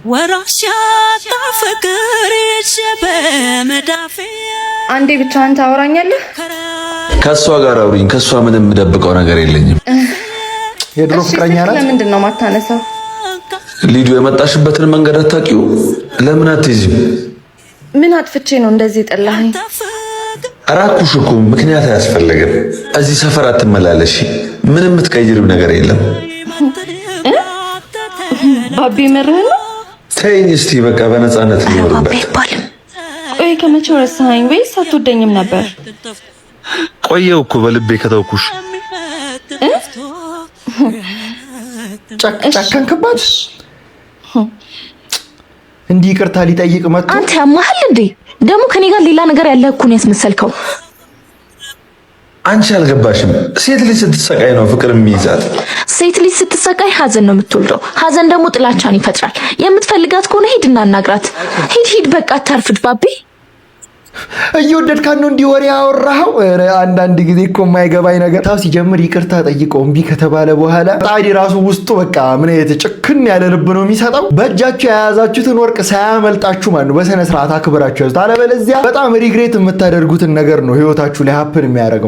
ወራሻ ፍቅር ይሸበመዳፌ አንዴ ብቻህን ታወራኛለህ? ከሷ ጋር አውሪኝ። ከሷ ምንም ደብቀው ነገር የለኝም። የድሮ ፍቅረኛ ናት። ለምንድን ነው ማታነሳው? ሊዱ የመጣሽበትን መንገድ አታውቂው? ለምን አትይዝም? ምን አጥፍቼ ነው እንደዚህ ጠላኸኝ? አራኩሽ እኮ ምክንያት አያስፈልግም። እዚህ ሰፈር አትመላለሽ። ምንም የምትቀይሪው ነገር የለም። ባቢ መርህ ነው። ተይኝ እስቲ በቃ በነፃነት ልኖርበት። ቆይ ከመቼው ረሳኸኝ ወይስ አትወደኝም ነበር? ቆየው እኮ በልቤ ከተውኩሽ። ጨከንክባት። እንዲህ ይቅርታ ሊጠይቅ መጥቶ አንተ ያማሃል እንዴ? ደግሞ ከኔ ጋር ሌላ ነገር ያለህ እኮ ነው ያስመሰልከው። አንቺ አልገባሽም። ሴት ልጅ ስትሰቃይ ነው ፍቅር የሚይዛት። ሴት ልጅ ስትሰቃይ ሀዘን ነው የምትወልደው። ሀዘን ደግሞ ጥላቻን ይፈጥራል። የምትፈልጋት ከሆነ ሂድና አናግራት። ሂድ በቃ አታርፍድ ባቢ። እየወደድካት ነው እንዲህ ወሬ ያወራኸው? አንዳንድ ጊዜ እኮ የማይገባኝ ነገር ታው ሲጀምር ይቅርታ ጠይቀው እምቢ ከተባለ በኋላ ጣዲ ራሱ ውስጡ በቃ ምን የተጨክን ያለ ልብ ነው የሚሰጠው። በእጃችሁ የያዛችሁትን ወርቅ ሳያመልጣችሁ ማለት ነው በስነ ስርዓት አክብራችሁ ያዙት። አለበለዚያ በጣም ሪግሬት የምታደርጉትን ነገር ነው ህይወታችሁ ላይ ሀፕን የሚያደርገው።